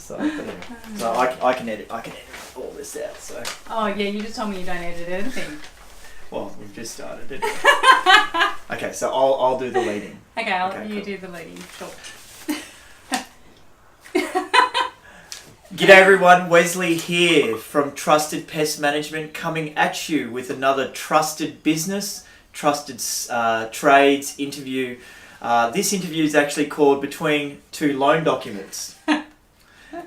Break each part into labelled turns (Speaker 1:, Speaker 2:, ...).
Speaker 1: So, but anyway. So I can edit all this out. So.
Speaker 2: Oh yeah, you just told me you don't edit anything.
Speaker 1: Well, we've just started, didn't we? Okay, so I'll do the leading.
Speaker 2: Okay, you do the leading. Sure.
Speaker 1: G'day everyone, Wesley here from Trusted Pest Management, coming at you with another trusted business, trusted trades interview. This interview is actually called Between Two Loan Documents.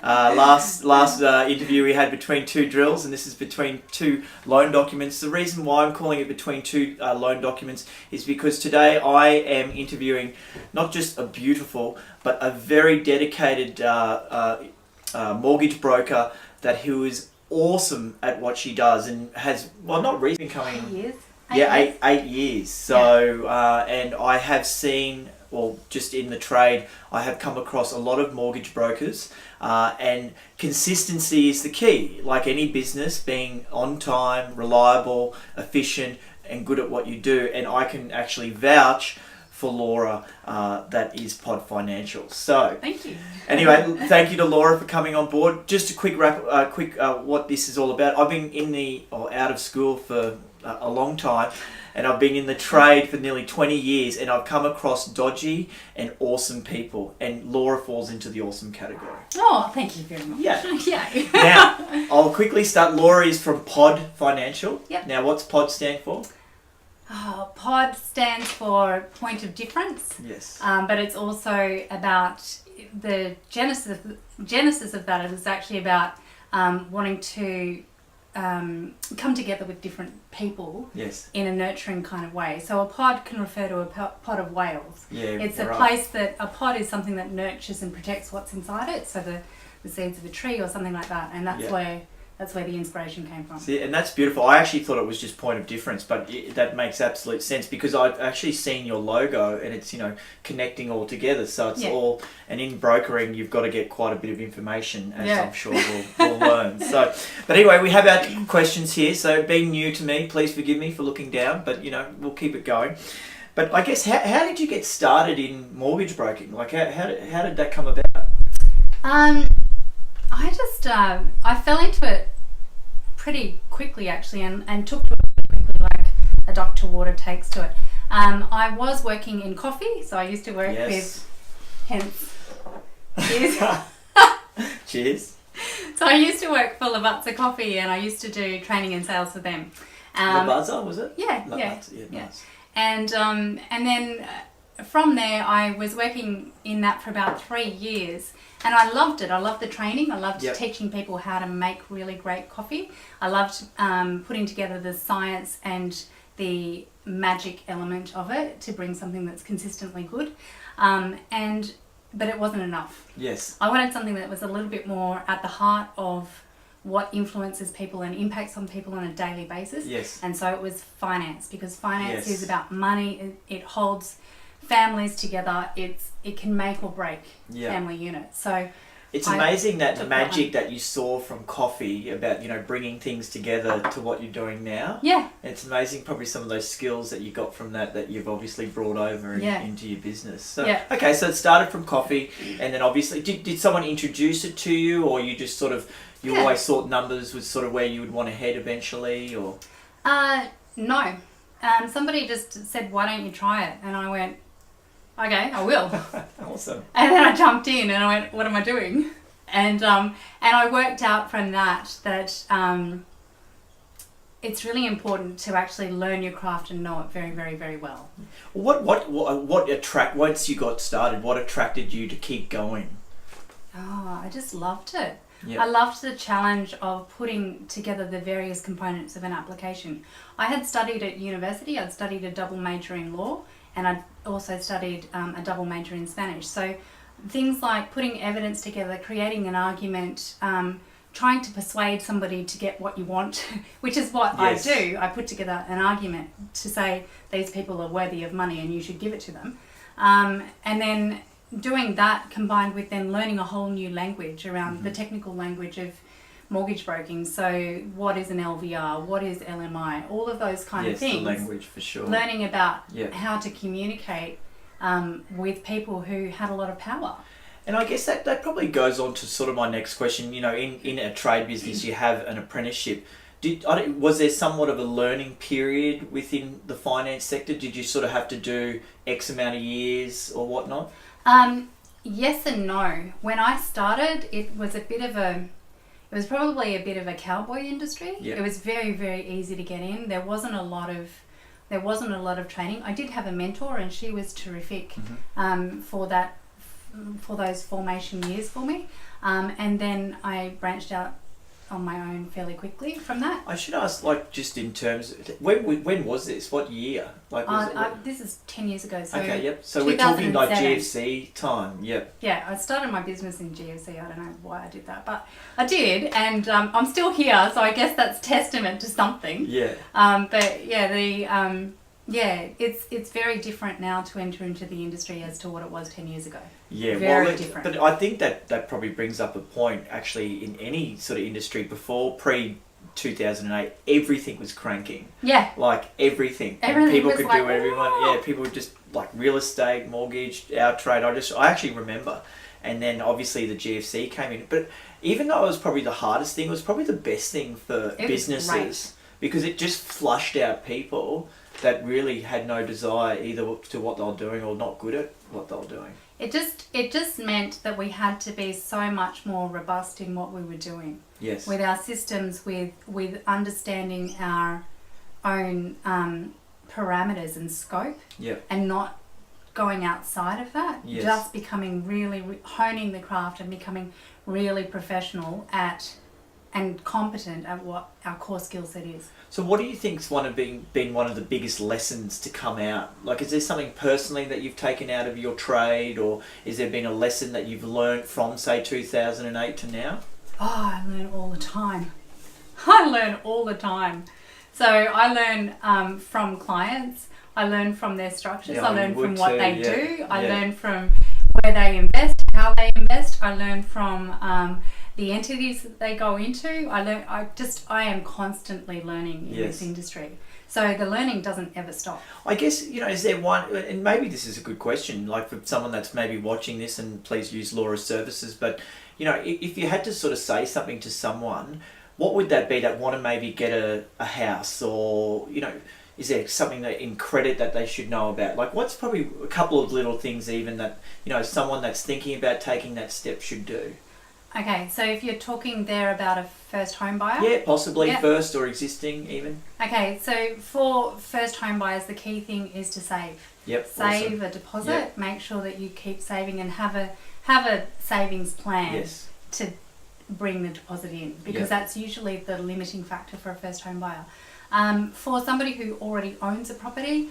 Speaker 1: Last interview we had Between Two Drills, and this is Between Two Loan Documents. The reason why I'm calling it Between Two Loan Documents is because today I am interviewing not just a beautiful but a very dedicated mortgage broker who is awesome at what she does and has, well, not recently coming...
Speaker 2: 8 years?
Speaker 1: 8 years. So, and I have seen, well, just in the trade, I have come across a lot of mortgage brokers, and consistency is the key. Like any business, being on time, reliable, efficient, and good at what you do. And I can actually vouch for Laura, that is Pod Financial. So,
Speaker 2: thank you.
Speaker 1: Anyway, thank you to Laura for coming on board. Just a quick what this is all about. I've been out of school for a long time, and I've been in the trade for nearly 20 years, and I've come across dodgy and awesome people, and Laura falls into the awesome category.
Speaker 2: Oh, thank you very much.
Speaker 1: Yeah.
Speaker 2: Yeah.
Speaker 1: Now, I'll quickly start. Laura is from Pod Financial.
Speaker 2: Yep.
Speaker 1: Now, what's Pod stand for?
Speaker 2: Oh, POD stands for Point of Difference.
Speaker 1: Yes.
Speaker 2: But it's also about the genesis of that is actually about wanting to come together with different people.
Speaker 1: Yes.
Speaker 2: In a nurturing kind of way. So a pod can refer to a pot of whales.
Speaker 1: Yeah,
Speaker 2: it's a
Speaker 1: right.
Speaker 2: place that a pod is something that nurtures and protects what's inside it. So the seeds of a tree or something like that, and that's where the inspiration came from.
Speaker 1: See, and that's beautiful. I actually thought it was just Point of Difference, but that makes absolute sense because I've actually seen your logo and it's, connecting all together. So it's all, and in brokering, you've got to get quite a bit of information, as I'm sure we'll learn. So, but anyway, we have our questions here. So being new to me, please forgive me for looking down, but we'll keep it going. But I guess, how did you get started in mortgage broking? Like, how did that come about?
Speaker 2: I fell into it pretty quickly actually, and took to it pretty quickly, like a duck to water takes to it. I was working in coffee, so I used to work with, hence, cheers.
Speaker 1: Cheers.
Speaker 2: So I used to work for Lavazza Coffee, and I used to do training and sales for them.
Speaker 1: Lavazza, was it?
Speaker 2: Yeah.
Speaker 1: Nice.
Speaker 2: And then from there, I was working in that for about 3 years, and I loved it. I loved the training. I loved teaching people how to make really great coffee. I loved putting together the science and the magic element of it to bring something that's consistently good. But it wasn't enough.
Speaker 1: Yes.
Speaker 2: I wanted something that was a little bit more at the heart of what influences people and impacts on people on a daily basis.
Speaker 1: Yes.
Speaker 2: And so it was finance, because finance is about money. It holds families together. It can make or break family units. So
Speaker 1: it's amazing that magic that you saw from coffee about bringing things together to what you're doing now.
Speaker 2: Yeah,
Speaker 1: it's amazing. Probably some of those skills that you got from that you've obviously brought over into your business. So okay, so it started from coffee, and then obviously did someone introduce it to you, or you just sort of always thought numbers was sort of where you would want to head eventually, or?
Speaker 2: No, somebody just said, "Why don't you try it?" And I went, okay, I will.
Speaker 1: Awesome.
Speaker 2: And then I jumped in and I went, what am I doing? And I worked out from that it's really important to actually learn your craft and know it very, very, very well.
Speaker 1: Once you got started, what attracted you to keep going?
Speaker 2: Oh, I just loved it.
Speaker 1: Yep.
Speaker 2: I loved the challenge of putting together the various components of an application. I had studied at university. I'd studied a double major in law, and I'd also studied a double major in Spanish. So things like putting evidence together, creating an argument, trying to persuade somebody to get what you want, which is what I do. I put together an argument to say these people are worthy of money and you should give it to them. And then doing that combined with then learning a whole new language around the technical language of mortgage broking. So what is an LVR? What is LMI? All of those kind of things.
Speaker 1: Yes, the language for sure.
Speaker 2: Learning about how to communicate with people who had a lot of power.
Speaker 1: And I guess that probably goes on to sort of my next question. You know, in a trade business, you have an apprenticeship. Was there somewhat of a learning period within the finance sector? Did you sort of have to do X amount of years or whatnot?
Speaker 2: Yes and no. When I started, it was probably a bit of a cowboy industry.
Speaker 1: Yeah.
Speaker 2: It was very, very easy to get in. There wasn't a lot of training. I did have a mentor, and she was terrific for those formation years for me. And then I branched out on my own fairly quickly from that.
Speaker 1: I should ask, like, just in terms of, when was this? What year? Like,
Speaker 2: This is 10 years ago. So
Speaker 1: okay, yep. So we're talking like
Speaker 2: 2007.
Speaker 1: GFC time, yep.
Speaker 2: Yeah, I started my business in GFC. I don't know why I did that, but I did, and I'm still here, so I guess that's testament to something.
Speaker 1: Yeah.
Speaker 2: But yeah, it's very different now to enter into the industry as to what it was 10 years ago.
Speaker 1: Yeah,
Speaker 2: very different.
Speaker 1: But I think that probably brings up a point, actually, in any sort of industry. Before, pre-2008, everything was cranking.
Speaker 2: Yeah.
Speaker 1: Like, everything.
Speaker 2: Everything
Speaker 1: people
Speaker 2: was
Speaker 1: could
Speaker 2: like,
Speaker 1: do everyone.
Speaker 2: "Whoa."
Speaker 1: Yeah, people would just, like, real estate, mortgage, our trade. I actually remember. And then, obviously, the GFC came in. But even though it was probably the hardest thing, it was probably the best thing for businesses.
Speaker 2: Great.
Speaker 1: Because it just flushed out people that really had no desire either to what they were doing or not good at what they were doing.
Speaker 2: It just meant that we had to be so much more robust in what we were doing.
Speaker 1: Yes.
Speaker 2: With our systems, with understanding our own parameters and scope.
Speaker 1: Yep.
Speaker 2: And not going outside of that.
Speaker 1: Yes.
Speaker 2: Just becoming really honing the craft and becoming really professional at and competent at what our core skill set is.
Speaker 1: So what do you think's been one of the biggest lessons to come out? Like, is there something personally that you've taken out of your trade, or is there been a lesson that you've learned from, say, 2008 to now?
Speaker 2: Oh, I learn all the time. I learn all the time. So I learn from clients. I learn from their structures.
Speaker 1: Yeah,
Speaker 2: I learn from what they do. I learn from where they invest, how they invest. I learn from the entities that they go into. I am constantly learning in this industry. So the learning doesn't ever stop.
Speaker 1: I guess, is there one, and maybe this is a good question, like for someone that's maybe watching this, and please use Laura's services, but, if you had to sort of say something to someone, what would that be that want to maybe get a house, or, is there something that in credit that they should know about? Like, what's probably a couple of little things even that, someone that's thinking about taking that step should do?
Speaker 2: Okay, so if you're talking there about a first home buyer?
Speaker 1: Yeah, possibly first or existing even.
Speaker 2: Okay, so for first home buyers, the key thing is to save.
Speaker 1: Yep.
Speaker 2: Save a deposit, make sure that you keep saving and have a savings plan to bring the deposit in, because that's usually the limiting factor for a first home buyer. For somebody who already owns a property,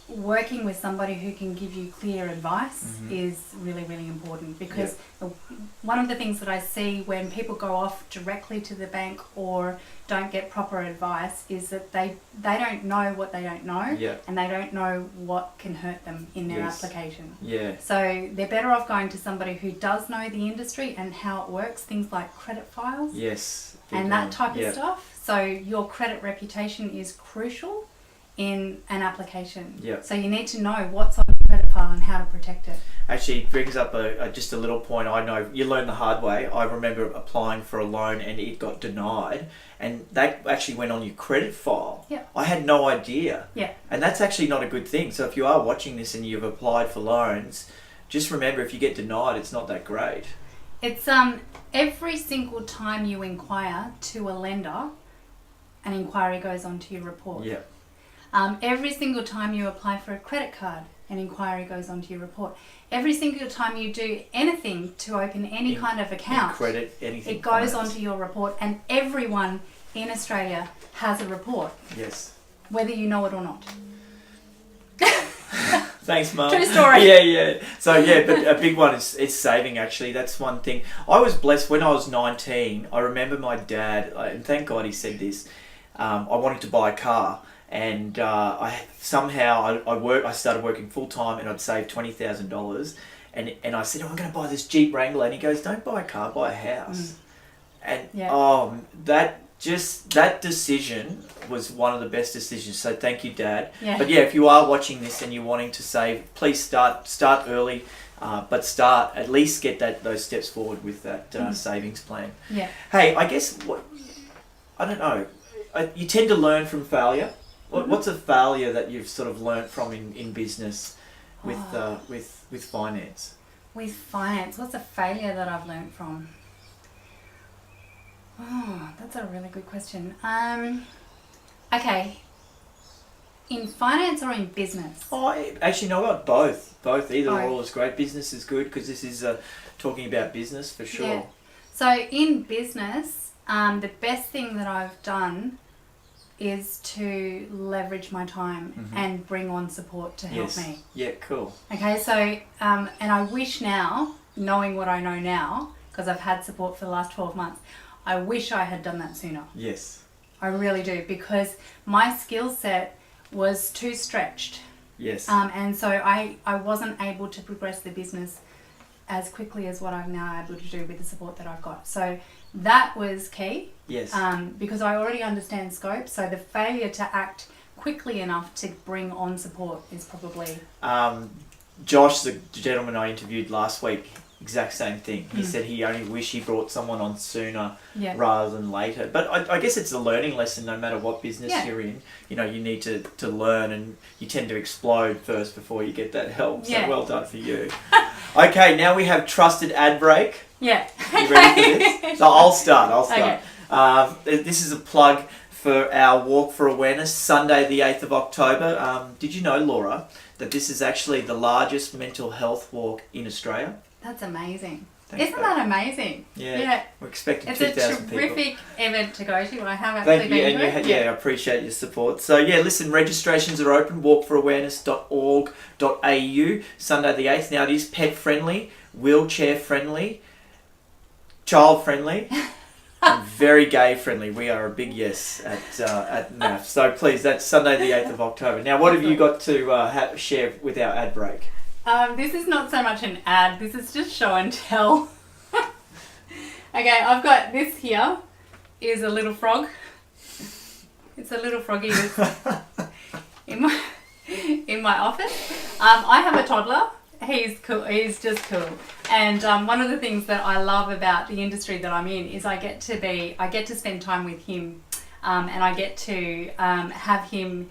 Speaker 2: working with somebody who can give you clear advice is really, really important, because one of the things that I see when people go off directly to the bank or don't get proper advice is that they don't know what they don't know, and they don't know what can hurt them in their application. Yeah. So they're better off going to somebody who does know the industry and how it works, things like credit files.
Speaker 1: Yes.
Speaker 2: And that type of stuff. So your credit reputation is crucial in an application.
Speaker 1: Yep.
Speaker 2: So you need to know what's on the credit file and how to protect it.
Speaker 1: Actually, it brings up just a little point. I know you learn the hard way. I remember applying for a loan and it got denied, and that actually went on your credit file.
Speaker 2: Yeah.
Speaker 1: I had no idea.
Speaker 2: Yeah.
Speaker 1: And that's actually not a good thing. So if you are watching this and you've applied for loans, just remember, if you get denied, it's not that great.
Speaker 2: It's every single time you inquire to a lender, an inquiry goes onto your report.
Speaker 1: Yeah.
Speaker 2: Every single time you apply for a credit card, an inquiry goes onto your report. Every single time you do anything to open any kind of account,
Speaker 1: credit, anything,
Speaker 2: it goes onto your report, and everyone in Australia has a report.
Speaker 1: Yes.
Speaker 2: Whether you know it or not.
Speaker 1: Thanks, Mum.
Speaker 2: True story.
Speaker 1: Yeah. So but a big one is saving. Actually, that's one thing. I was blessed when I was 19. I remember my dad, and thank God he said this. I wanted to buy a car. And I started working full time, and I'd saved $20,000. And I said, I'm going to buy this Jeep Wrangler. And he goes, don't buy a car, buy a house. And that decision was one of the best decisions. So thank you, Dad. Yeah. But if you are watching this and you're wanting to save, please start early. But at least get those steps forward with that savings plan.
Speaker 2: Yeah.
Speaker 1: Hey, I guess I don't know. You tend to learn from failure. What's a failure that you've sort of learnt from in business with finance?
Speaker 2: With finance, what's a failure that I've learnt from? Oh, that's a really good question. Okay. In finance or in business?
Speaker 1: Oh, actually, no, what? Both. Either
Speaker 2: Both.
Speaker 1: or is great. Business is good because this is talking about business for sure.
Speaker 2: Yeah. So in business, the best thing that I've done is to leverage my time and bring on support to help me.
Speaker 1: Yeah, cool.
Speaker 2: Okay, so, and I wish now, knowing what I know now, because I've had support for the last 12 months, I wish I had done that sooner.
Speaker 1: Yes.
Speaker 2: I really do, because my skill set was too stretched.
Speaker 1: Yes.
Speaker 2: And so I wasn't able to progress the business as quickly as what I'm now able to do with the support that I've got. So that was key.
Speaker 1: Yes.
Speaker 2: Because I already understand scope. So the failure to act quickly enough to bring on support is probably...
Speaker 1: Josh, the gentleman I interviewed last week, exact same thing. He said he only wished he brought someone on sooner rather than later. But I guess it's a learning lesson no matter what business you're in. You know, you need to learn, and you tend to explode first before you get that help. So well done for you. Okay, now we have trusted ad break.
Speaker 2: Yeah.
Speaker 1: You ready for this? So I'll start.
Speaker 2: Okay.
Speaker 1: This is a plug for our Walk for Awareness, Sunday the 8th of October. Did you know, Laura, that this is actually the largest mental health walk in Australia?
Speaker 2: That's amazing.
Speaker 1: Thanks,
Speaker 2: Isn't that amazing?
Speaker 1: Yeah. We're expecting
Speaker 2: it's
Speaker 1: 2,000
Speaker 2: a
Speaker 1: people.
Speaker 2: terrific event to go to. I have actually been to it.
Speaker 1: I appreciate your support. So listen, registrations are open, walkforawareness.org.au, Sunday the 8th. Now it is pet friendly, wheelchair friendly, child friendly, and very gay friendly. We are a big yes at NAF. So please, that's Sunday the 8th of October. Now what have you got to share with our ad break?
Speaker 2: This is not so much an ad, this is just show and tell. Okay, I've got this here is a little frog. It's a little froggy in my office. I have a toddler. He's cool. He's just cool. And one of the things that I love about the industry that I'm in is I get to spend time with him, and I get to have him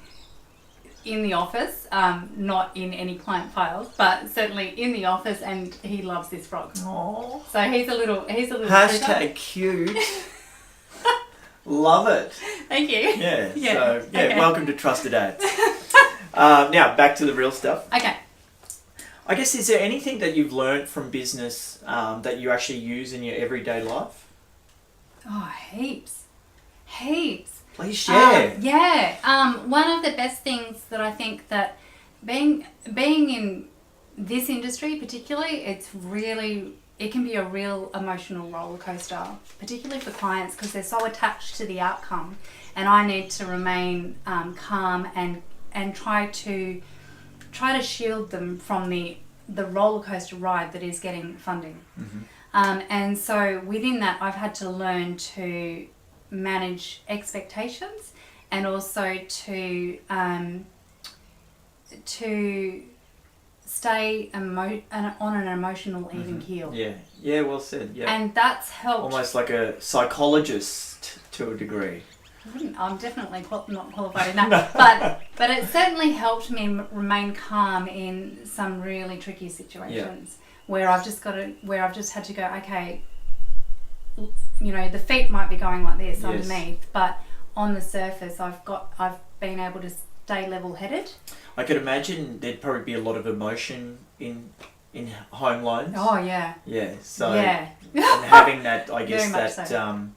Speaker 2: in the office, not in any client files, but certainly in the office, and he loves this frog.
Speaker 1: Aww.
Speaker 2: So he's a little
Speaker 1: Hashtag cute. Love it.
Speaker 2: Thank you.
Speaker 1: Yeah.
Speaker 2: Yeah.
Speaker 1: So
Speaker 2: Okay.
Speaker 1: welcome to Trusted Ads. Now back to the real stuff.
Speaker 2: Okay.
Speaker 1: I guess, is there anything that you've learned from business that you actually use in your everyday life?
Speaker 2: Oh, heaps.
Speaker 1: Please share.
Speaker 2: One of the best things that I think that being in this industry particularly, it can be a real emotional roller coaster, particularly for clients, because they're so attached to the outcome, and I need to remain calm and try to shield them from the roller coaster ride that is getting funding. And so within that, I've had to learn to manage expectations, and also to stay on an emotional even keel.
Speaker 1: Yeah, well said. Yeah,
Speaker 2: and that's helped.
Speaker 1: Almost like a psychologist to a degree.
Speaker 2: I'm definitely not qualified in that, but it certainly helped me remain calm in some really tricky situations where I've just had to go, okay, you know, the feet might be going like this underneath, but on the surface I've been able to stay level-headed. I
Speaker 1: could imagine there'd probably be a lot of emotion in home loans.
Speaker 2: Oh yeah.
Speaker 1: Yeah. So
Speaker 2: and
Speaker 1: having that, I guess that
Speaker 2: so.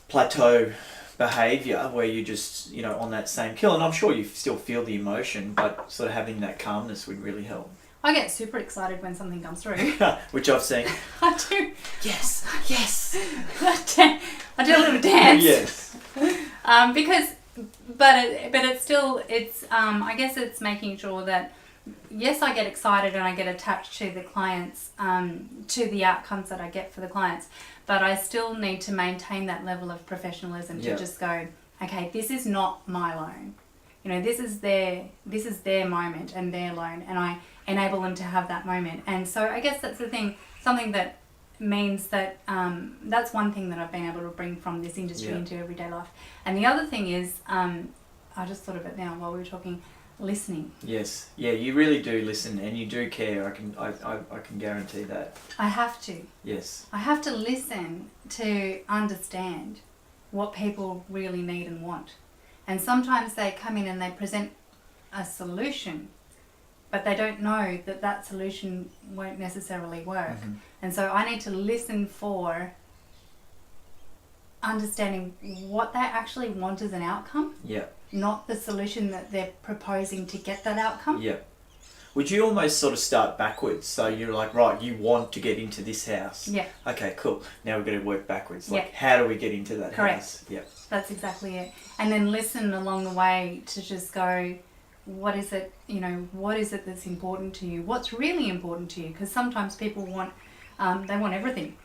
Speaker 1: Plateau behaviour where you just, you know, on that same kill, and I'm sure you still feel the emotion, but sort of having that calmness would really help.
Speaker 2: I get super excited when something comes through.
Speaker 1: Which I've seen.
Speaker 2: I do.
Speaker 1: Yes.
Speaker 2: I do a little dance.
Speaker 1: Yes.
Speaker 2: I guess it's making sure that, yes, I get excited and I get attached to the clients, to the outcomes that I get for the clients, but I still need to maintain that level of professionalism to just go, okay, this is not my loan. You know, this is their moment and their loan, and I enable them to have that moment. And so I guess that's the thing, something that means that that's one thing that I've been able to bring from this industry into everyday life. And the other thing is, I just thought of it now while we were talking, listening.
Speaker 1: Yes, yeah, you really do listen and you do care. I can guarantee that.
Speaker 2: I have to.
Speaker 1: Yes.
Speaker 2: I have to listen to understand what people really need and want. And sometimes they come in and they present a solution, but they don't know that that solution won't necessarily work.
Speaker 1: Mm-hmm.
Speaker 2: And so I need to listen for understanding what they actually want as an outcome, not the solution that they're proposing to get that outcome.
Speaker 1: Yeah. Would you almost sort of start backwards? So you're like, right, you want to get into this house.
Speaker 2: Yeah.
Speaker 1: Okay, cool. Now we're going to work backwards. Like, how do we get into that house? Yeah.
Speaker 2: That's exactly it. And then listen along the way to just go, what is it, what is it that's important to you? What's really important to you? Because sometimes people want, they want everything.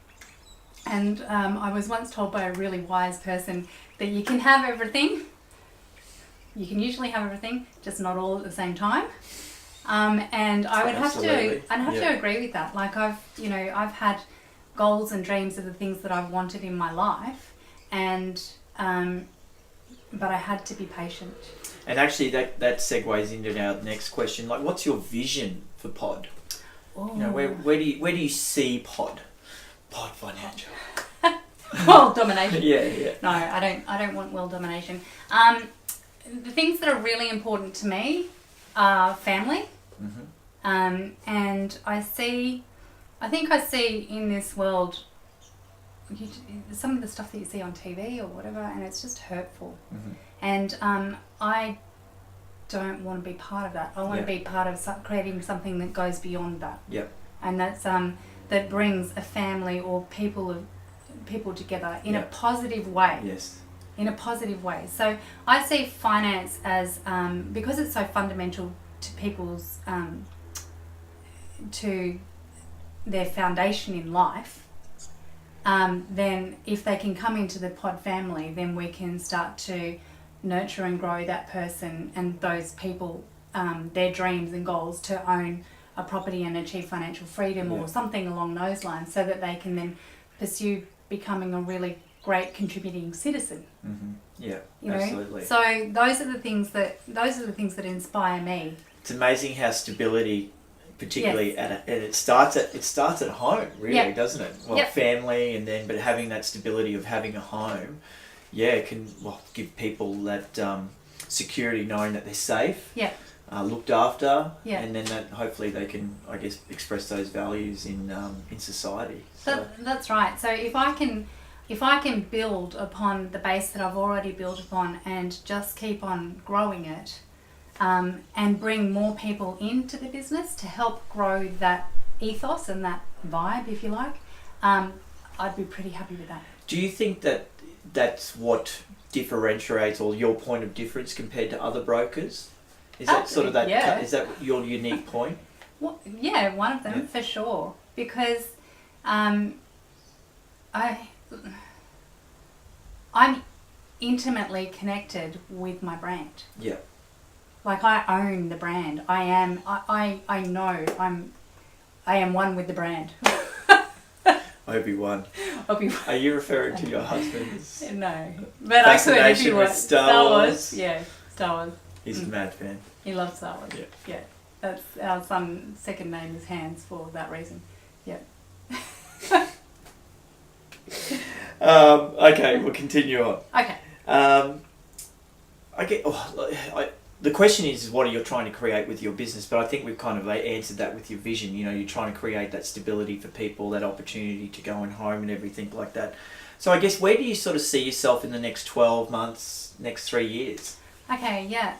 Speaker 2: And I was once told by a really wise person that you can have everything. You can usually have everything, just not all at the same time. And I would have to agree with that. Like I've had goals and dreams of the things that I've wanted in my life, and but I had to be patient.
Speaker 1: And actually, that segues into our next question. Like, what's your vision for Pod?
Speaker 2: Oh.
Speaker 1: Where do you see Pod Financial?
Speaker 2: World domination.
Speaker 1: Yeah.
Speaker 2: No, I don't want world domination. The things that are really important to me are family.
Speaker 1: Mm-hmm.
Speaker 2: And I think I see in this world some of the stuff that you see on TV or whatever, and it's just hurtful.
Speaker 1: Mm-hmm.
Speaker 2: And I don't want to be part of that. I want to be part of creating something that goes beyond that.
Speaker 1: Yep.
Speaker 2: And that's that brings a family or people together in a positive way.
Speaker 1: Yes.
Speaker 2: In a positive way. So I see finance as because it's so fundamental to people's to their foundation in life. Then if they can come into the Pod family, then we can start to nurture and grow that person and those people, their dreams and goals to own a property and achieve financial freedom or something along those lines, so that they can then pursue becoming a really great contributing citizen.
Speaker 1: Mm-hmm. Yeah,
Speaker 2: you
Speaker 1: absolutely.
Speaker 2: know? So those are the things that inspire me.
Speaker 1: It's amazing how stability, particularly it starts at home, really, doesn't it? Well, family, and then but having that stability of having a home, can give people that security, knowing that they're safe, looked after, and then that hopefully they can, I guess, express those values in society. So.
Speaker 2: That's right. So if I can build upon the base that I've already built upon and just keep on growing it, and bring more people into the business to help grow that ethos and that vibe, if you like, I'd be pretty happy with that.
Speaker 1: Do you think that that's what differentiates, or your point of difference compared to other brokers? Is that sort of that? Is that your unique point?
Speaker 2: Well, one of them for sure. Because I'm intimately connected with my brand. Yeah. Like I own the brand. I am one with the brand.
Speaker 1: Obi-Wan. Are you referring to your husband's?
Speaker 2: No, but I could if you want.
Speaker 1: Star Wars.
Speaker 2: Yeah, Star Wars.
Speaker 1: He's a mad fan.
Speaker 2: He loves Star Wars. Yeah. That's our son's second name is Hans for that reason. Yeah.
Speaker 1: Okay, we'll continue on.
Speaker 2: Okay.
Speaker 1: The question is what are you trying to create with your business, but I think we've kind of answered that with your vision. You're trying to create that stability for people, that opportunity to go and home and everything like that. So I guess where do you sort of see yourself in the next 12 months, next 3 years?
Speaker 2: Okay, yeah.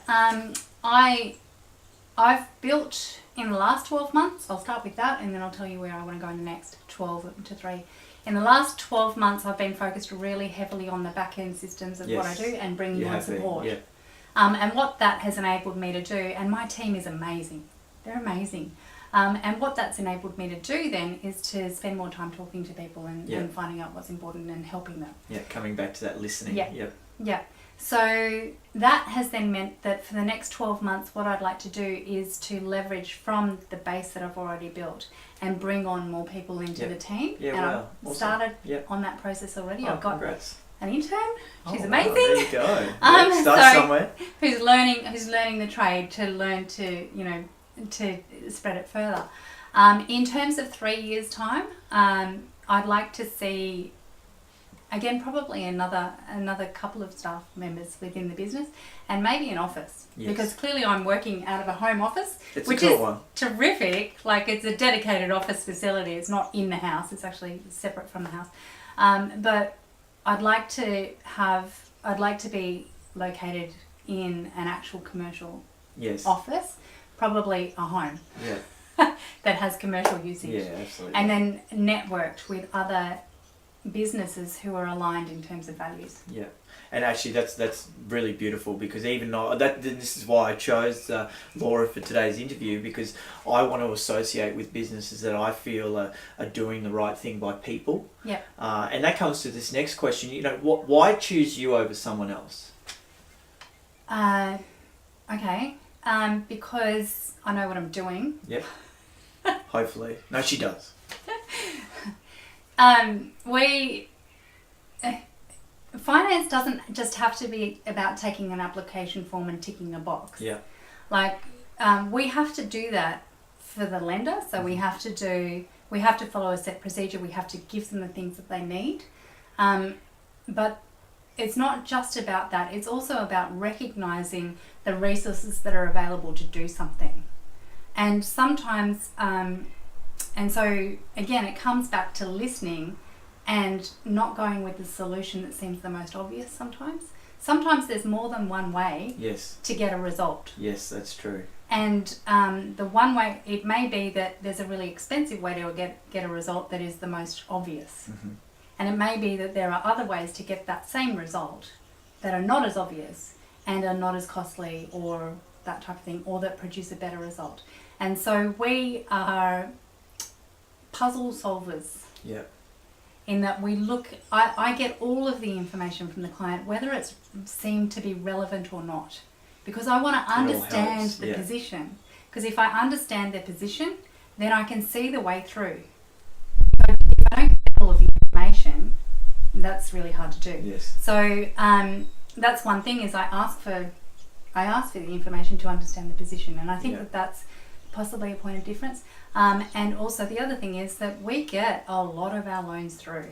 Speaker 2: I've built in the last 12 months, I'll start with that and then I'll tell you where I want to go in the next 12 to 3. In the last 12 months, I've been focused really heavily on the back-end systems of what I do and bringing on support. And what that has enabled me to do, and my team is amazing. They're amazing. And what that's enabled me to do then is to spend more time talking to people and finding out what's important and helping them.
Speaker 1: Yeah, coming back to that listening.
Speaker 2: Yeah.
Speaker 1: Yep.
Speaker 2: Yeah. So that has then meant that for the next 12 months, what I'd like to do is to leverage from the base that I've already built and bring on more people into the team.
Speaker 1: Yeah,
Speaker 2: and
Speaker 1: wow.
Speaker 2: I've started on that process already. I've got an intern. She's amazing.
Speaker 1: Wow, there you go. Start somewhere.
Speaker 2: Who's learning the trade to learn to, to spread it further. In terms of 3 years' time, I'd like to see, again, probably another couple of staff members within the business, and maybe an office.
Speaker 1: Yes.
Speaker 2: Because clearly I'm working out of a home office,
Speaker 1: It's
Speaker 2: which
Speaker 1: a cool
Speaker 2: is
Speaker 1: one.
Speaker 2: terrific. Like, it's a dedicated office facility. It's not in the house. It's actually separate from the house. But I'd like to be located in an actual commercial office, probably a home.
Speaker 1: Yeah.
Speaker 2: That has commercial usage.
Speaker 1: Yeah, absolutely.
Speaker 2: And then networked with other businesses who are aligned in terms of values.
Speaker 1: Yeah, and actually that's really beautiful, because even though this is why I chose Laura for today's interview, because I want to associate with businesses that I feel are doing the right thing by people.
Speaker 2: Yeah.
Speaker 1: And that comes to this next question. Why choose you over someone else?
Speaker 2: Okay. Because I know what I'm doing.
Speaker 1: Yep. Hopefully. No, she does.
Speaker 2: Finance doesn't just have to be about taking an application form and ticking a box.
Speaker 1: Yeah.
Speaker 2: Like, we have to do that for the lender. So we have to follow a set procedure. We have to give them the things that they need. But it's not just about that. It's also about recognizing the resources that are available to do something. And sometimes, and so again, it comes back to listening and not going with the solution that seems the most obvious sometimes. Sometimes there's more than one way to get a result.
Speaker 1: Yes, that's true.
Speaker 2: And the one way, it may be that there's a really expensive way to get a result that is the most obvious.
Speaker 1: Mm-hmm.
Speaker 2: And it may be that there are other ways to get that same result that are not as obvious and are not as costly or that type of thing, or that produce a better result. And so we are puzzle solvers.
Speaker 1: Yeah.
Speaker 2: In that we look, I get all of the information from the client, whether it's seemed to be relevant or not, because I want to understand the position. Because if I understand their position, then I can see the way through. But if I don't get all of the information, that's really hard to do.
Speaker 1: Yes.
Speaker 2: So that's one thing, is I ask for the information to understand the position, and I think that that's possibly a point of difference. And also the other thing is that we get a lot of our loans through.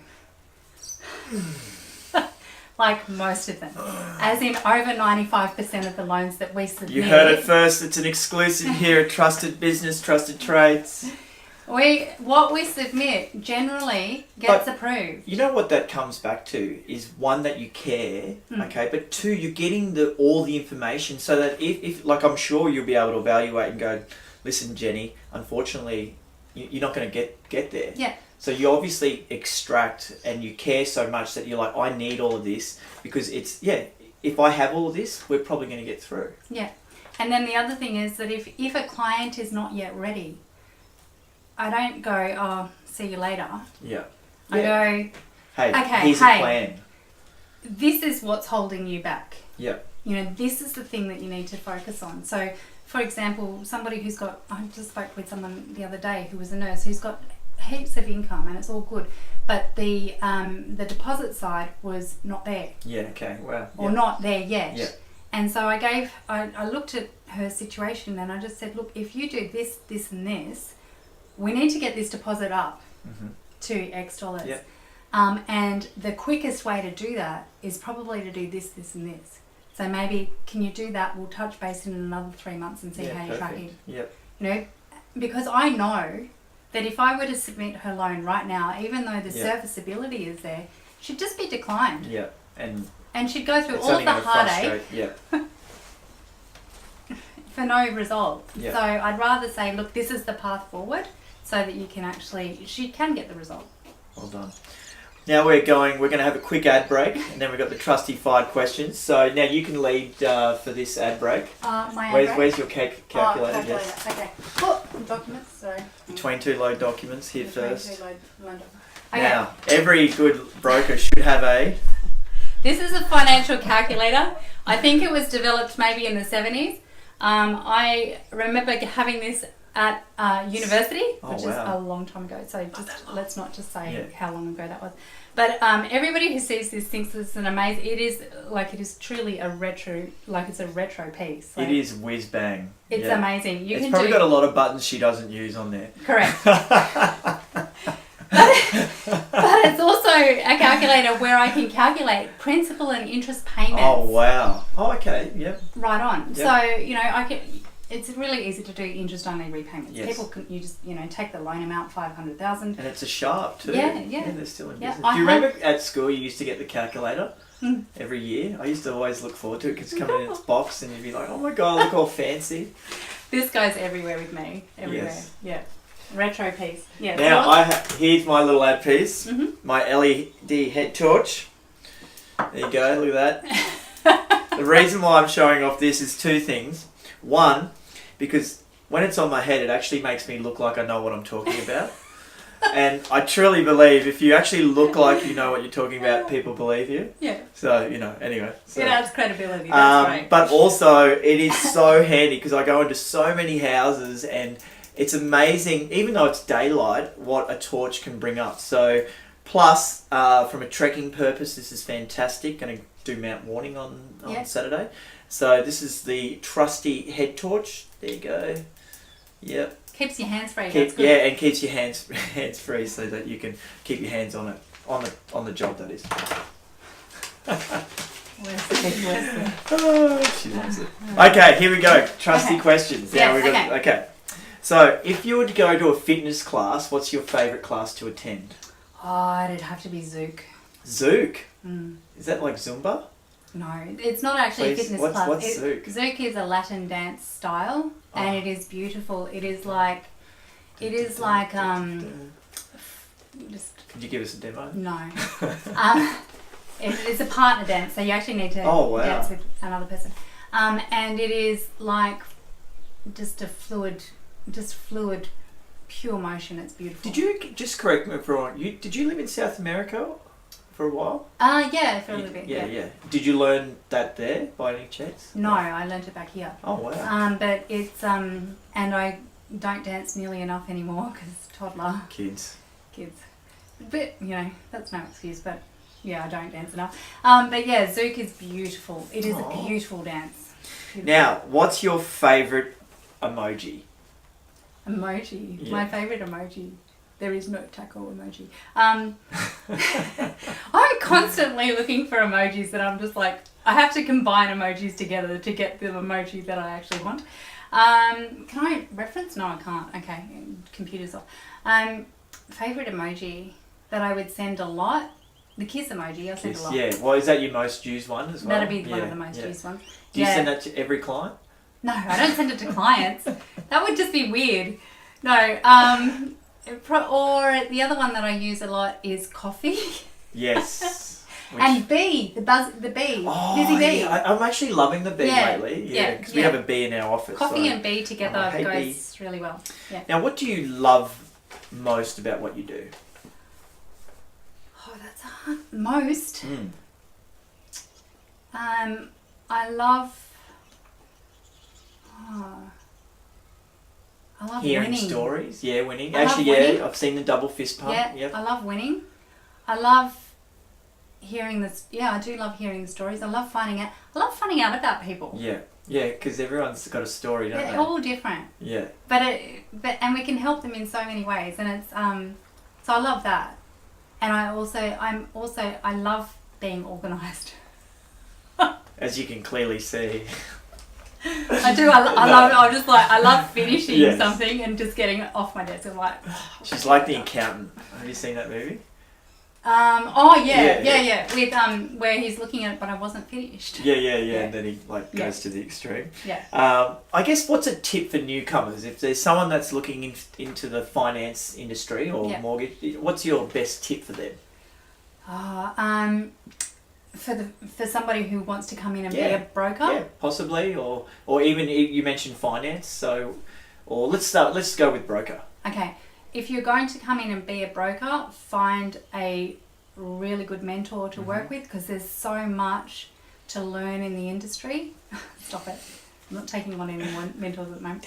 Speaker 2: Like most of them. As in over 95% of the loans that we submit.
Speaker 1: You heard it first. It's an exclusive here at Trusted Business, Trusted Trades.
Speaker 2: What we submit generally gets approved.
Speaker 1: You know what that comes back to is, one, that you care, okay, but two, you're getting all the information, so that if like, I'm sure you'll be able to evaluate and go, listen, Jenny, unfortunately, you're not going to get there.
Speaker 2: Yeah.
Speaker 1: So you obviously extract, and you care so much that you're like, I need all of this, because it's, if I have all of this, we're probably going to get through. Yeah.
Speaker 2: And then the other thing is that if a client is not yet ready, I don't go, oh, see you later.
Speaker 1: Yeah.
Speaker 2: I go,
Speaker 1: hey,
Speaker 2: okay,
Speaker 1: here's a plan.
Speaker 2: This is what's holding you back.
Speaker 1: Yeah.
Speaker 2: This is the thing that you need to focus on. So, for example, somebody who's got, I just spoke with someone the other day who was a nurse who's got heaps of income and it's all good, but the deposit side was not there.
Speaker 1: Yeah, okay, wow.
Speaker 2: Or not there yet.
Speaker 1: Yeah.
Speaker 2: And so I looked at her situation and I just said, look, if you do this, this and this, we need to get this deposit up to X dollars.
Speaker 1: Yep.
Speaker 2: And the quickest way to do that is probably to do this, this and this. So maybe, can you do that? We'll touch base in another 3 months and see how you're tracking.
Speaker 1: Yep.
Speaker 2: Because I know that if I were to submit her loan right now, even though the serviceability is there, she'd just be declined.
Speaker 1: Yeah.
Speaker 2: And she'd go through all of the heartache for no result.
Speaker 1: Yep.
Speaker 2: So I'd rather say, look, this is the path forward, so that you can she can get the result.
Speaker 1: Well done. Now we're going to have a quick ad break, and then we've got the trusty 5 questions. So now you can lead for this ad break. Where's your calculator? Yes.
Speaker 2: Okay. Oh, documents, sorry.
Speaker 1: Between 2 load documents here first.
Speaker 2: Okay.
Speaker 1: Now, every good broker should have a...
Speaker 2: This is a financial calculator. I think it was developed maybe in the 70s. I remember having this at university, which is a long time ago. So let's not just say how long ago that was. But everybody who sees this thinks this is an amazing. It is truly a retro, it's a retro piece.
Speaker 1: It is whiz bang.
Speaker 2: It's amazing.
Speaker 1: It's probably got a lot of buttons she doesn't use on there.
Speaker 2: Correct. But it's also a calculator where I can calculate principal and interest payments.
Speaker 1: Oh wow! Oh okay, yep.
Speaker 2: Right on.
Speaker 1: Yep.
Speaker 2: So I can. It's really easy to do interest only repayments.
Speaker 1: Yes.
Speaker 2: People can take the loan amount $500,000.
Speaker 1: And it's a sharp too.
Speaker 2: Yeah.
Speaker 1: They're still in business. Do you remember at school you used to get the calculator every year? I used to always look forward to it because it's coming in its box and you'd be like, oh my god, look all fancy.
Speaker 2: This goes everywhere with me. Everywhere. Yes. Yeah. Retro piece. Yeah.
Speaker 1: Now here's my little ad piece.
Speaker 2: Mm-hmm.
Speaker 1: My LED head torch. There you go. Look at that. The reason why I'm showing off this is 2 things. One, because when it's on my head, it actually makes me look like I know what I'm talking about. And I truly believe if you actually look like you know what you're talking about, people believe you.
Speaker 2: Yeah.
Speaker 1: So anyway. So.
Speaker 2: It adds credibility. That's great.
Speaker 1: But also, it is so handy because I go into so many houses and it's amazing, even though it's daylight, what a torch can bring up. So, plus, from a trekking purpose, this is fantastic. Going to do Mount Warning on Saturday. So this is the trusty head torch. There you go. Yep.
Speaker 2: Keeps your hands free.
Speaker 1: That's good. Yeah, and keeps your hands free so that you can keep your hands on it on the job. That is. Oh, she loves it. Okay, here we go. Trusty questions. Now okay. So, if you were to go to a fitness class, what's your favourite class to attend?
Speaker 2: Oh, it'd have to be Zouk.
Speaker 1: Zouk?
Speaker 2: Mm.
Speaker 1: Is that like Zumba?
Speaker 2: No, it's not actually a fitness class.
Speaker 1: What's Zouk?
Speaker 2: Zouk is a Latin dance style, and it is beautiful. It is like, just.
Speaker 1: Could you give us a demo?
Speaker 2: No. It's a partner dance, so you actually need to dance with another person. And it is like just fluid, pure motion. It's beautiful.
Speaker 1: Did you, just correct me if I'm wrong, did you live in South America for a while?
Speaker 2: Yeah, for a little bit.
Speaker 1: Yeah. Did you learn that there by any chance?
Speaker 2: No, I learnt it back here.
Speaker 1: Oh wow.
Speaker 2: But it's and I don't dance nearly enough anymore because toddler.
Speaker 1: Kids.
Speaker 2: But that's no excuse. But yeah, I don't dance enough. But yeah, Zouk is beautiful. It is a beautiful dance. Beautiful.
Speaker 1: Now, what's your favourite emoji?
Speaker 2: Emoji.
Speaker 1: Yeah.
Speaker 2: My favourite emoji. There is no taco emoji. I'm constantly looking for emojis that I'm just like, I have to combine emojis together to get the emoji that I actually want. Can I reference? No, I can't. Okay, computer's off. Favourite emoji that I would send a lot? The kiss emoji. I send a lot.
Speaker 1: Yeah, well, is that your most used one as well?
Speaker 2: That'd be one of the most used ones.
Speaker 1: Do you send that to every client?
Speaker 2: No, I don't send it to clients. That would just be weird. No, or the other one that I use a lot is coffee.
Speaker 1: Yes.
Speaker 2: And bee, the bee, busy bee.
Speaker 1: Yeah. I'm actually loving the bee lately. Yeah, because we have a bee in our office.
Speaker 2: Coffee and bee together goes really well. Yeah.
Speaker 1: Now, what do you love most about what you do?
Speaker 2: Oh, that's hard. Most. I love
Speaker 1: hearing
Speaker 2: winning.
Speaker 1: Stories. Yeah, winning.
Speaker 2: Winning.
Speaker 1: I've seen the double fist pump.
Speaker 2: Yeah,
Speaker 1: yep.
Speaker 2: I love winning. I love hearing this. Yeah, I do love hearing the stories. I love finding out about people.
Speaker 1: Yeah, because everyone's got a story, don't they?
Speaker 2: They're all different.
Speaker 1: Yeah.
Speaker 2: But we can help them in so many ways, and it's so I love that, and I love being organised.
Speaker 1: As you can clearly see.
Speaker 2: I do. I love finishing something and just getting it off my desk. I'm like,
Speaker 1: she's like the accountant. Have you seen that movie?
Speaker 2: Yeah. With where he's looking at it, but I wasn't finished.
Speaker 1: Yeah. And then he goes to the extreme.
Speaker 2: Yeah.
Speaker 1: I guess what's a tip for newcomers? If there's someone that's looking into the finance industry or mortgage, what's your best tip for them?
Speaker 2: For somebody who wants to come in and be
Speaker 1: Yeah.
Speaker 2: a broker.
Speaker 1: Yeah, possibly, or even you mentioned finance. So, or let's go with broker.
Speaker 2: Okay, if you're going to come in and be a broker, find a really good mentor to work with, because there's so much to learn in the industry. Stop it. I'm not taking on any more mentors at the moment.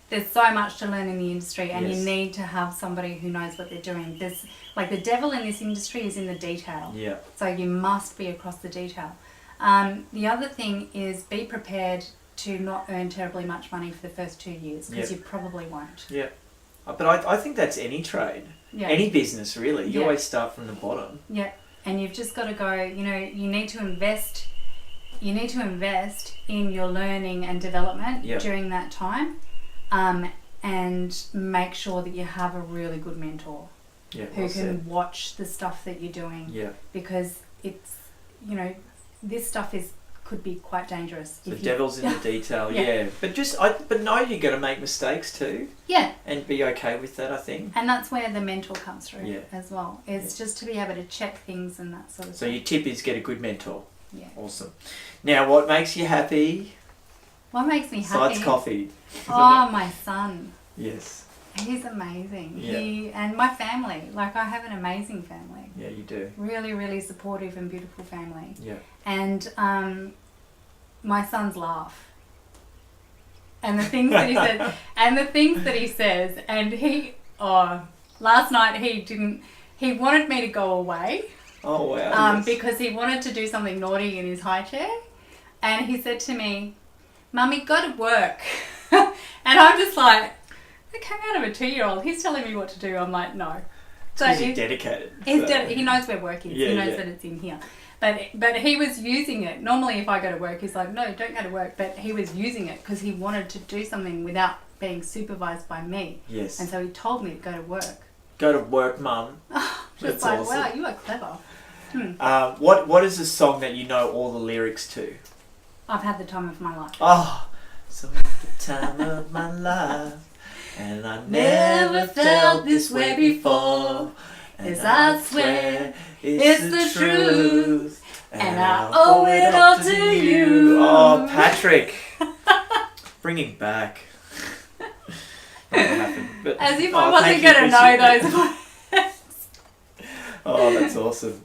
Speaker 2: There's so much to learn in the industry, and
Speaker 1: Yes.
Speaker 2: you need to have somebody who knows what they're doing. There's like the devil in this industry is in the detail.
Speaker 1: Yeah.
Speaker 2: So you must be across the detail. The other thing is be prepared to not earn terribly much money for the first 2 years, because
Speaker 1: Yep.
Speaker 2: you probably won't.
Speaker 1: Yeah. But I think that's any trade,
Speaker 2: Yeah.
Speaker 1: any business really. You
Speaker 2: Yeah.
Speaker 1: always start from the bottom.
Speaker 2: Yeah, and you've just got to go, you need to invest in your learning and development
Speaker 1: Yeah.
Speaker 2: during that time, and make sure that you have a really good mentor
Speaker 1: Yeah.
Speaker 2: who
Speaker 1: well
Speaker 2: can
Speaker 1: said.
Speaker 2: watch the stuff that you're doing,
Speaker 1: Yeah.
Speaker 2: because it's, this stuff could be quite dangerous.
Speaker 1: The devil's in the detail.
Speaker 2: Yeah.
Speaker 1: Yeah. But no, you got to make mistakes too,
Speaker 2: Yeah,
Speaker 1: and be okay with that. I think.
Speaker 2: and that's where the mentor comes through
Speaker 1: Yeah.
Speaker 2: as well. It's just to be able to check things and that sort of
Speaker 1: So
Speaker 2: stuff.
Speaker 1: your tip is get a good mentor.
Speaker 2: Yeah.
Speaker 1: Awesome. Now, what makes you happy?
Speaker 2: What makes me happy?
Speaker 1: Besides coffee.
Speaker 2: Oh, my son.
Speaker 1: Yes.
Speaker 2: He's amazing.
Speaker 1: Yeah.
Speaker 2: And my family. Like, I have an amazing family.
Speaker 1: Yeah, you do.
Speaker 2: Really, really supportive and beautiful family.
Speaker 1: Yeah.
Speaker 2: And my son's laugh. And the things that he said, and last night he wanted me to go away.
Speaker 1: Oh wow. Yes.
Speaker 2: Because he wanted to do something naughty in his high chair. And he said to me, "Mummy, go to work." And I'm just like, that came out of a 2-year-old. He's telling me what to do. I'm like, no. So
Speaker 1: Because you're dedicated.
Speaker 2: he knows where work is.
Speaker 1: Yeah,
Speaker 2: he knows
Speaker 1: yeah.
Speaker 2: that it's in here. But he was using it. Normally if I go to work, he's like, no, don't go to work. But he was using it because he wanted to do something without being supervised by me.
Speaker 1: Yes.
Speaker 2: And so he told me to go to work.
Speaker 1: Go to work, Mum.
Speaker 2: Just
Speaker 1: That's
Speaker 2: like,
Speaker 1: awesome.
Speaker 2: wow, you are clever.
Speaker 1: What is a song that you know all the lyrics to?
Speaker 2: I've had the time of my life.
Speaker 1: Oh, so the time of my life, and I never felt this way before. And I swear it's the truth, and I owe it all to you. Oh, Patrick, bringing back. Not gonna happen, but,
Speaker 2: As if
Speaker 1: oh,
Speaker 2: I wasn't
Speaker 1: thank you,
Speaker 2: going to know
Speaker 1: appreciate
Speaker 2: those
Speaker 1: it.
Speaker 2: words.
Speaker 1: Oh, that's awesome.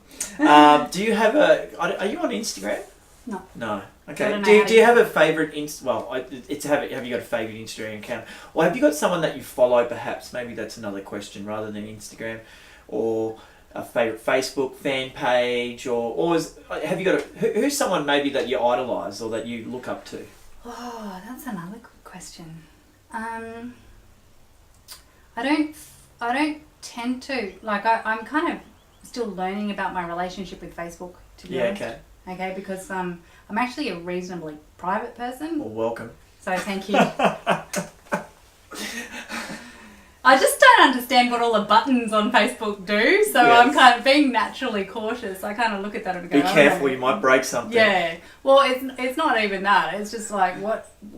Speaker 1: Do you have are you on Instagram?
Speaker 2: No.
Speaker 1: No.
Speaker 2: I
Speaker 1: Okay.
Speaker 2: don't know
Speaker 1: Do
Speaker 2: how
Speaker 1: you
Speaker 2: to-
Speaker 1: have a favourite have you got a favourite Instagram account? Or have you got someone that you follow perhaps? Maybe that's another question rather than Instagram. Or a favourite Facebook fan page, have you got who's someone maybe that you idolise or that you look up to?
Speaker 2: Oh, that's another good question. I don't tend to, like, I'm kind of still learning about my relationship with Facebook, to be honest.
Speaker 1: Okay.
Speaker 2: Okay, because I'm actually a reasonably private person,
Speaker 1: Well, welcome.
Speaker 2: so thank you. I just don't understand what all the buttons on Facebook do, so
Speaker 1: Yes.
Speaker 2: I'm kind of being naturally cautious. I kind of look at that and go,
Speaker 1: Be
Speaker 2: "Oh,
Speaker 1: careful,
Speaker 2: no."
Speaker 1: you might break something.
Speaker 2: Yeah. Well, it's not even that. It's just like,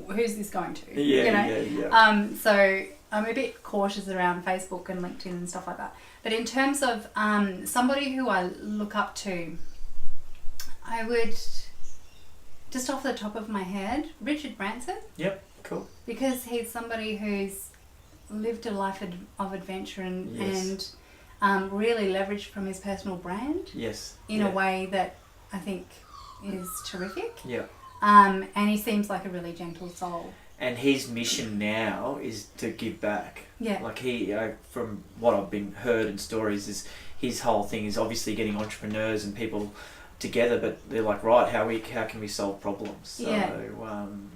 Speaker 2: who's this going to?
Speaker 1: Yeah,
Speaker 2: You know?
Speaker 1: yeah.
Speaker 2: So I'm a bit cautious around Facebook and LinkedIn and stuff like that. But in terms of somebody who I look up to, I would, just off the top of my head, Richard Branson,
Speaker 1: Yep, cool.
Speaker 2: because he's somebody who's lived a life of adventure
Speaker 1: Yes.
Speaker 2: and really leveraged from his personal brand
Speaker 1: Yes.
Speaker 2: in a way that I think is terrific.
Speaker 1: Yeah.
Speaker 2: And he seems like a really gentle soul.
Speaker 1: And his mission now is to give back.
Speaker 2: Yeah.
Speaker 1: Like he, from what I've been heard in stories, is his whole thing is obviously getting entrepreneurs and people together, but they're like, right, how can we solve problems? So
Speaker 2: Yeah.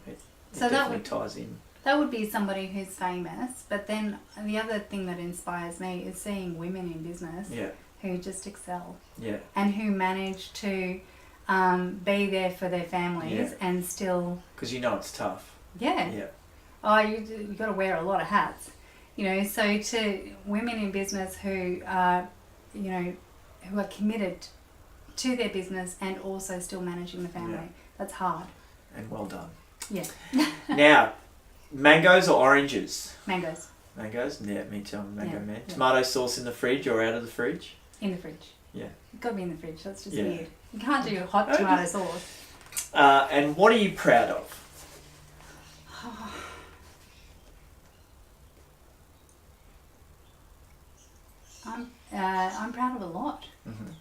Speaker 1: it
Speaker 2: So that
Speaker 1: definitely
Speaker 2: would-
Speaker 1: ties in.
Speaker 2: That would be somebody who's famous. But then the other thing that inspires me is seeing women in business
Speaker 1: Yeah,
Speaker 2: who just excel
Speaker 1: yeah,
Speaker 2: and who manage to be there for their families
Speaker 1: Yeah.
Speaker 2: and still,
Speaker 1: because you know it's tough.
Speaker 2: yeah.
Speaker 1: Yeah,
Speaker 2: Oh, you got to wear a lot of hats, So to women in business who are, who are committed to their business and also still managing the family,
Speaker 1: Yeah.
Speaker 2: that's hard.
Speaker 1: and well done.
Speaker 2: Yeah.
Speaker 1: Now, mangoes or oranges?
Speaker 2: Mangoes
Speaker 1: Mangoes? Yeah, me too. I'm a mango
Speaker 2: Yeah,
Speaker 1: man.
Speaker 2: yeah.
Speaker 1: Tomato sauce in the fridge or out of the fridge?
Speaker 2: in the fridge.
Speaker 1: Yeah.
Speaker 2: It's got to be in the fridge. That's just
Speaker 1: Yeah.
Speaker 2: weird. You can't do hot tomato sauce.
Speaker 1: And what are you proud of?
Speaker 2: I'm proud of a lot.
Speaker 1: Mm-hmm.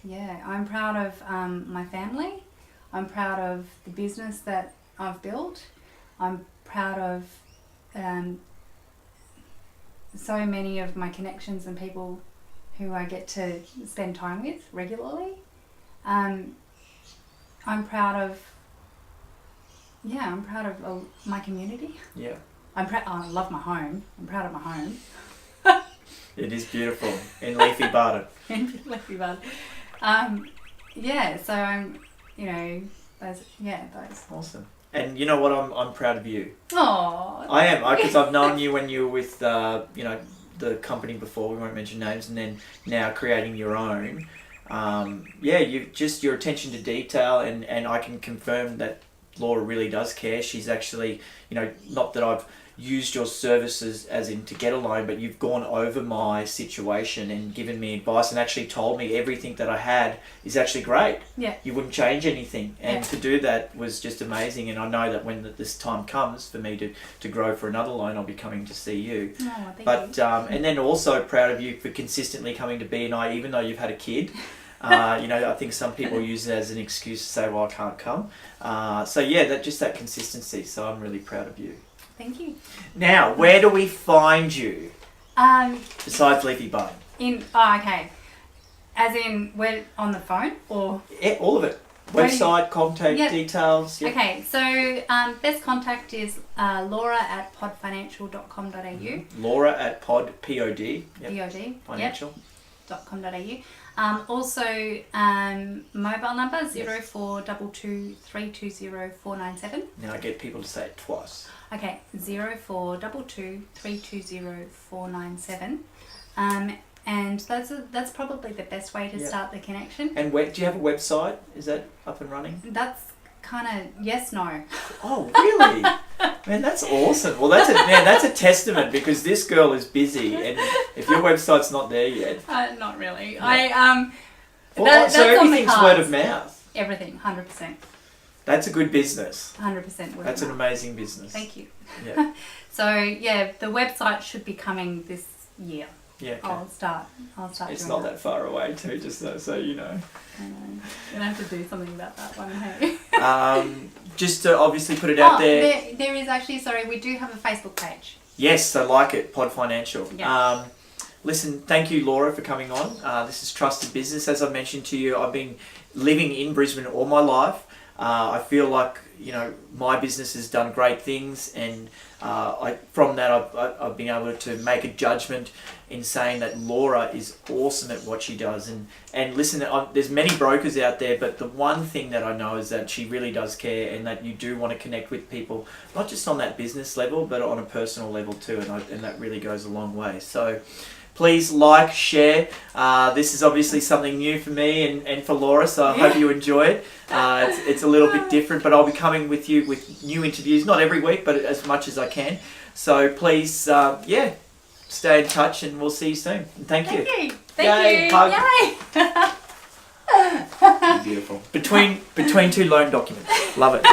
Speaker 2: Yeah, I'm proud of my family. I'm proud of the business that I've built. I'm proud of so many of my connections and people who I get to spend time with regularly. I'm proud of my community.
Speaker 1: Yeah.
Speaker 2: I love my home. I'm proud of my home.
Speaker 1: It is beautiful in Leafy Barton.
Speaker 2: Leafy Bud. Yeah, so I'm, those.
Speaker 1: Awesome. And you know what? I'm proud of you.
Speaker 2: Oh.
Speaker 1: I am, because I've known you when you were with, the company before. We won't mention names, and then now creating your own. Your attention to detail, and I can confirm that Laura really does care. She's actually, not that I've used your services as in to get a loan, but you've gone over my situation and given me advice and actually told me everything that I had is actually great.
Speaker 2: Yeah.
Speaker 1: You wouldn't change anything. And
Speaker 2: Yeah.
Speaker 1: to do that was just amazing. And I know that when this time comes for me to grow for another loan, I'll be coming to see you.
Speaker 2: Oh, thank you.
Speaker 1: And then also proud of you for consistently coming to BNI, even though you've had a kid. I think some people use it as an excuse to say, well, I can't come. That consistency. So I'm really proud of you.
Speaker 2: Thank you.
Speaker 1: Now, where do we find you? Besides Leafy Bud?
Speaker 2: Okay. As in, we're on the phone or?
Speaker 1: Yeah, all of it. Website, contact details. Yep.
Speaker 2: Okay, so best contact is Laura at podfinancial.com.au.
Speaker 1: Mm-hmm. Laura at pod, P-O-D. Yep.
Speaker 2: P-O-D.
Speaker 1: Financial.
Speaker 2: Yep. .com.au. Also, mobile number 0422 320 497.
Speaker 1: Now I get people to say it twice.
Speaker 2: Okay, 0422 320 497. And that's probably the best way to start the connection.
Speaker 1: And do you have a website? Is that up and running?
Speaker 2: That's kind of yes, no.
Speaker 1: Oh, really? Man, that's awesome. Well, that's a testament, because this girl is busy, and if your website's not there yet.
Speaker 2: Not really.
Speaker 1: Yeah.
Speaker 2: That's
Speaker 1: so
Speaker 2: on the
Speaker 1: everything's
Speaker 2: cards.
Speaker 1: word of mouth.
Speaker 2: Everything, 100%.
Speaker 1: That's a good business.
Speaker 2: 100% word of mouth.
Speaker 1: That's an amazing business.
Speaker 2: Thank you.
Speaker 1: Yeah.
Speaker 2: So the website should be coming this year.
Speaker 1: Yeah. Okay.
Speaker 2: I'll start.
Speaker 1: It's
Speaker 2: doing
Speaker 1: not that far away too, just so you know.
Speaker 2: I know. Gonna have to do something about that one, hey.
Speaker 1: Just to obviously put it out there.
Speaker 2: There is actually, sorry, we do have a Facebook page.
Speaker 1: Yes, I like it. Pod Financial.
Speaker 2: Yeah.
Speaker 1: Listen, thank you, Laura, for coming on. This is Trusted Business. As I mentioned to you, I've been living in Brisbane all my life. I feel like my business has done great things, and from that I've been able to make a judgment in saying that Laura is awesome at what she does. And listen, there's many brokers out there, but the one thing that I know is that she really does care, and that you do want to connect with people, not just on that business level, but on a personal level too, and that really goes a long way. So please like, share. This is obviously something new for me and for Laura, so I hope you enjoy it. It's a little bit different, but I'll be coming with you with new interviews, not every week, but as much as I can. So please, stay in touch, and we'll see you soon. And thank you.
Speaker 2: Thank you.
Speaker 1: Hug.
Speaker 2: Yay.
Speaker 1: Beautiful. Between two loan documents. Love it.